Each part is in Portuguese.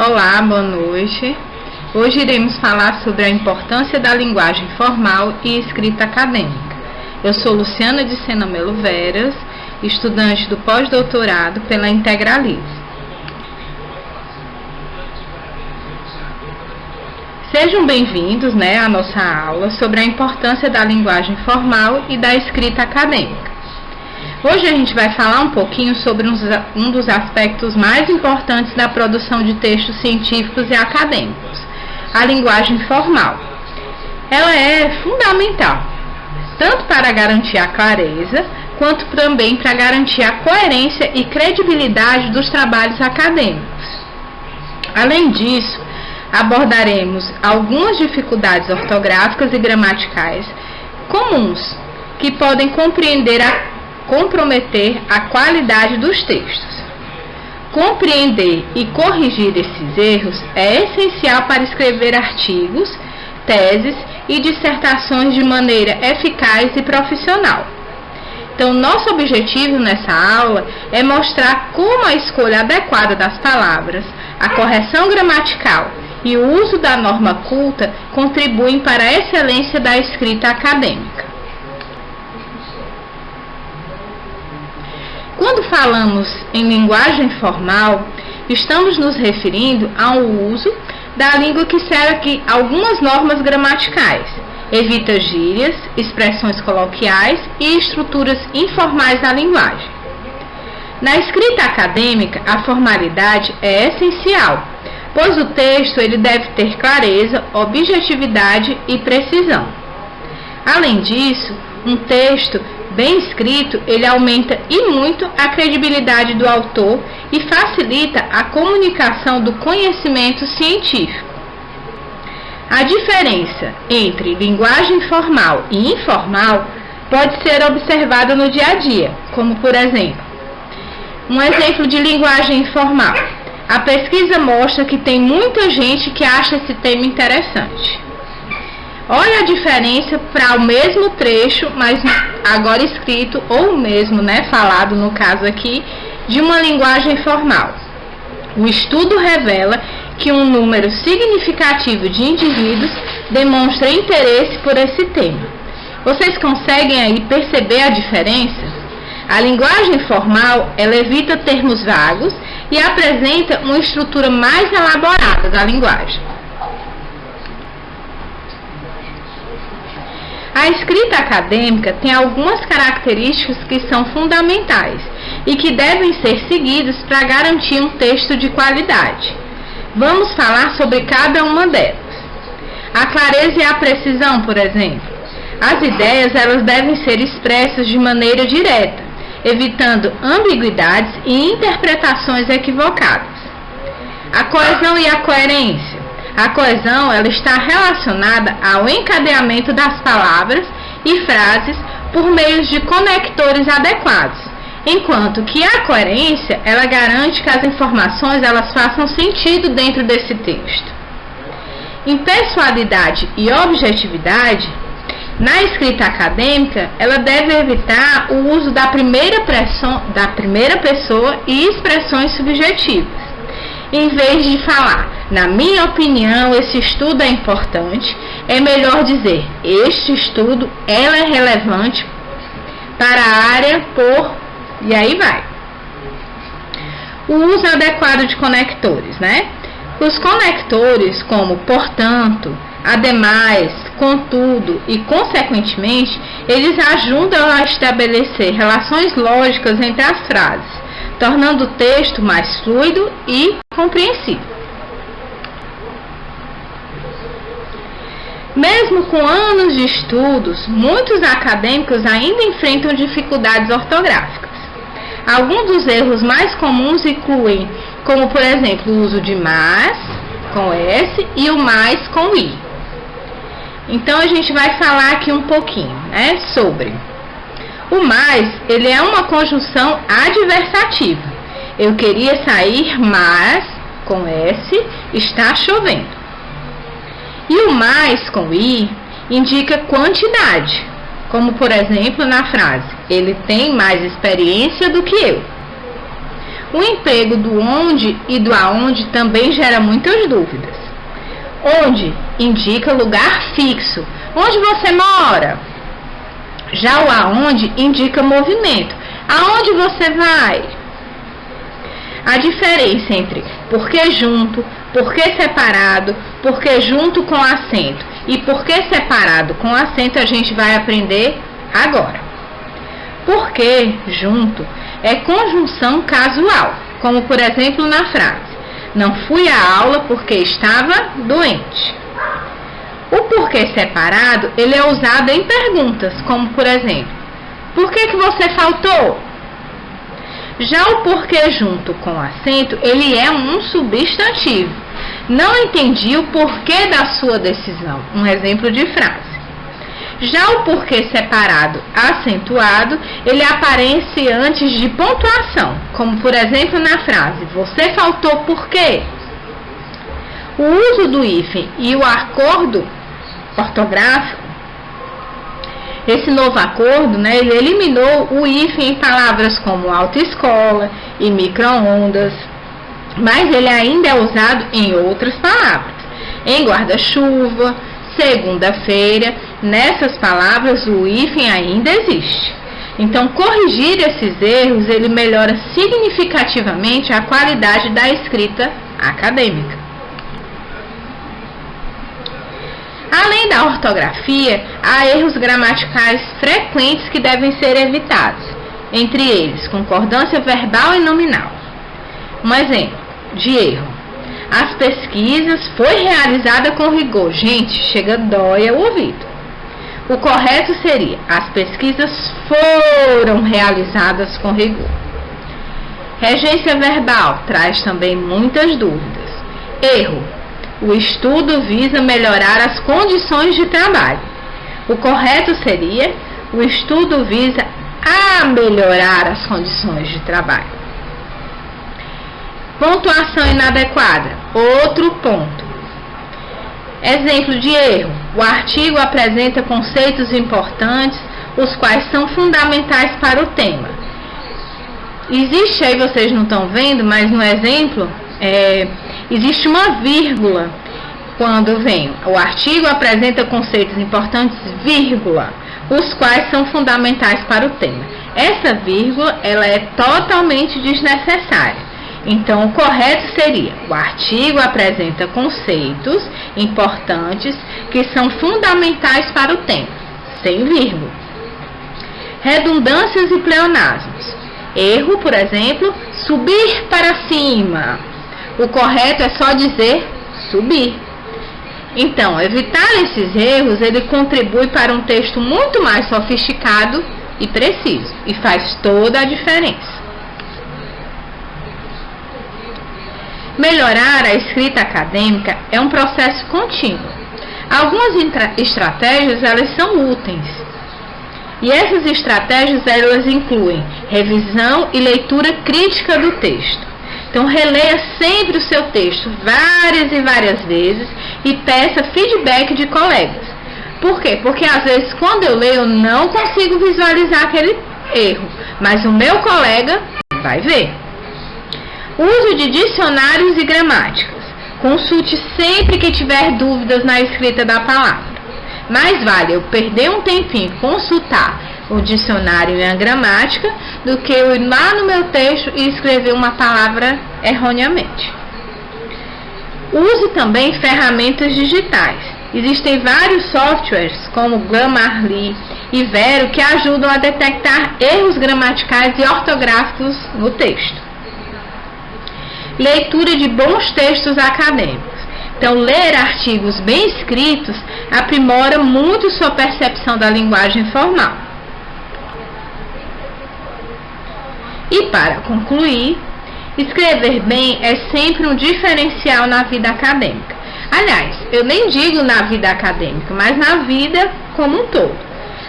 Olá, boa noite. Hoje iremos falar sobre a importância da linguagem formal e escrita acadêmica. Eu sou Luciana de Sena Melo Veras, estudante do pós-doutorado pela Integralize. Sejam bem-vindos à nossa aula sobre a importância da linguagem formal e da escrita acadêmica. Hoje a gente vai falar um pouquinho sobre um dos aspectos mais importantes da produção de textos científicos e acadêmicos, a linguagem formal. Ela é fundamental, tanto para garantir a clareza, quanto também para garantir a coerência e credibilidade dos trabalhos acadêmicos. Além disso, abordaremos algumas dificuldades ortográficas e gramaticais comuns que podem comprometer a qualidade dos textos. Compreender e corrigir esses erros é essencial para escrever artigos, teses e dissertações de maneira eficaz e profissional. Então, nosso objetivo nessa aula é mostrar como a escolha adequada das palavras, a correção gramatical e o uso da norma culta contribuem para a excelência da escrita acadêmica. Quando falamos em linguagem formal, estamos nos referindo ao uso da língua que segue algumas normas gramaticais, evita gírias, expressões coloquiais e estruturas informais da linguagem. Na escrita acadêmica, a formalidade é essencial, pois o texto ele deve ter clareza, objetividade e precisão. Além disso, um texto bem escrito, ele aumenta e muito a credibilidade do autor e facilita a comunicação do conhecimento científico. A diferença entre linguagem formal e informal pode ser observada no dia a dia, como por exemplo, um exemplo de linguagem informal. A pesquisa mostra que tem muita gente que acha esse tema interessante. Olha a diferença para o mesmo trecho, mas agora escrito, ou mesmo falado no caso aqui, de uma linguagem formal. O estudo revela que um número significativo de indivíduos demonstra interesse por esse tema. Vocês conseguem aí perceber a diferença? A linguagem formal, ela evita termos vagos e apresenta uma estrutura mais elaborada da linguagem. A escrita acadêmica tem algumas características que são fundamentais e que devem ser seguidas para garantir um texto de qualidade. Vamos falar sobre cada uma delas. A clareza e a precisão, por exemplo. As ideias elas devem ser expressas de maneira direta, evitando ambiguidades e interpretações equivocadas. A coesão e a coerência. A coesão ela está relacionada ao encadeamento das palavras e frases por meio de conectores adequados, enquanto que a coerência ela garante que as informações elas façam sentido dentro desse texto. Impessoalidade e objetividade. Na escrita acadêmica, ela deve evitar o uso da primeira pessoa e expressões subjetivas. Em vez de falar, na minha opinião, esse estudo é importante, é melhor dizer, este estudo ela é relevante para a área e aí vai. O uso adequado de conectores, Os conectores como portanto, ademais, contudo e consequentemente, eles ajudam a estabelecer relações lógicas entre as frases, tornando o texto mais fluido e compreensível. Mesmo com anos de estudos, muitos acadêmicos ainda enfrentam dificuldades ortográficas. Alguns dos erros mais comuns incluem, como por exemplo, o uso de mas com S e o mais com I. Então a gente vai falar aqui um pouquinho sobre. O mais, ele é uma conjunção adversativa. Eu queria sair, mas, com S, está chovendo. E o mais, com I, indica quantidade. Como, por exemplo, na frase, ele tem mais experiência do que eu. O emprego do onde e do aonde também gera muitas dúvidas. Onde indica lugar fixo, onde você mora. Já o aonde indica movimento, aonde você vai. A diferença entre por que junto, por que separado, por que junto com acento e por que separado com acento a gente vai aprender agora. Por que junto é conjunção casual, como por exemplo na frase: não fui à aula porque estava doente. O porquê separado, ele é usado em perguntas, como por exemplo: por que você faltou? Já o porquê junto com acento, ele é um substantivo. Não entendi o porquê da sua decisão. Um exemplo de frase. Já o porquê separado acentuado, ele aparece antes de pontuação, como por exemplo na frase: você faltou por quê? O uso do hífen e o acordo ortográfico, esse novo acordo, ele eliminou o hífen em palavras como autoescola e micro-ondas, mas ele ainda é usado em outras palavras. Em guarda-chuva, segunda-feira, nessas palavras o hífen ainda existe. Então, corrigir esses erros, ele melhora significativamente a qualidade da escrita acadêmica. Além da ortografia, há erros gramaticais frequentes que devem ser evitados, entre eles concordância verbal e nominal. Um exemplo de erro: as pesquisas foi realizada com rigor. Gente, chega dói ao ouvido. O correto seria: as pesquisas foram realizadas com rigor. Regência verbal traz também muitas dúvidas. Erro: o estudo visa melhorar as condições de trabalho. O correto seria: o estudo visa a melhorar as condições de trabalho. Pontuação inadequada, outro ponto. Exemplo de erro: o artigo apresenta conceitos importantes, os quais são fundamentais para o tema. Existe aí, vocês não estão vendo, mas no exemplo, existe uma vírgula quando vem: o artigo apresenta conceitos importantes, vírgula, os quais são fundamentais para o tema. Essa vírgula, ela é totalmente desnecessária. Então, o correto seria: o artigo apresenta conceitos importantes que são fundamentais para o tema, sem vírgula. Redundâncias e pleonasmos. Erro, por exemplo: subir para cima. O correto é só dizer subir. Então, evitar esses erros, ele contribui para um texto muito mais sofisticado e preciso, e faz toda a diferença. Melhorar a escrita acadêmica é um processo contínuo. Algumas estratégias, elas são úteis. E essas estratégias, elas incluem revisão e leitura crítica do texto. Então, releia sempre o seu texto várias e várias vezes e peça feedback de colegas. Por quê? Porque às vezes quando eu leio eu não consigo visualizar aquele erro, mas o meu colega vai ver. Uso de dicionários e gramáticas. Consulte sempre que tiver dúvidas na escrita da palavra. Mais vale eu perder um tempinho consultar o dicionário e a gramática do que eu ir lá no meu texto e escrever uma palavra erroneamente. Use também ferramentas digitais. Existem vários softwares como Grammarly e Vero que ajudam a detectar erros gramaticais e ortográficos no texto. Leitura de bons textos acadêmicos. Então, ler artigos bem escritos aprimora muito sua percepção da linguagem formal. E para concluir, escrever bem é sempre um diferencial na vida acadêmica. Aliás, eu nem digo na vida acadêmica, mas na vida como um todo.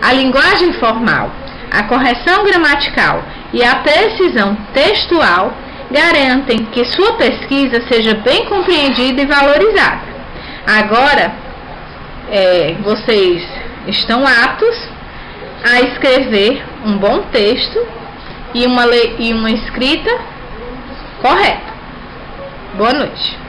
A linguagem formal, a correção gramatical e a precisão textual garantem que sua pesquisa seja bem compreendida e valorizada. Agora, vocês estão aptos a escrever um bom texto e uma escrita correta. Boa noite.